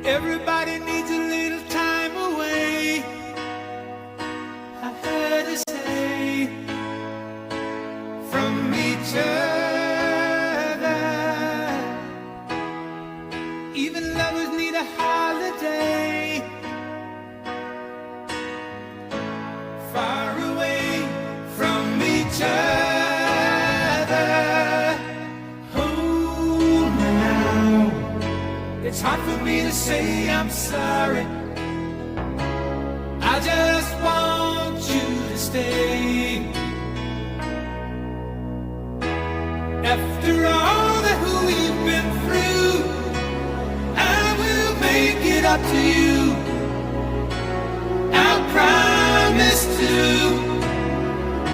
Everybody needs a little time away, I heard her say, from each other. Even lovers need a holiday, far away from each other. Hold me now. It's hard for me to say I'm sorry. I just want you to stay. After all that we've been through, I will make it up to you.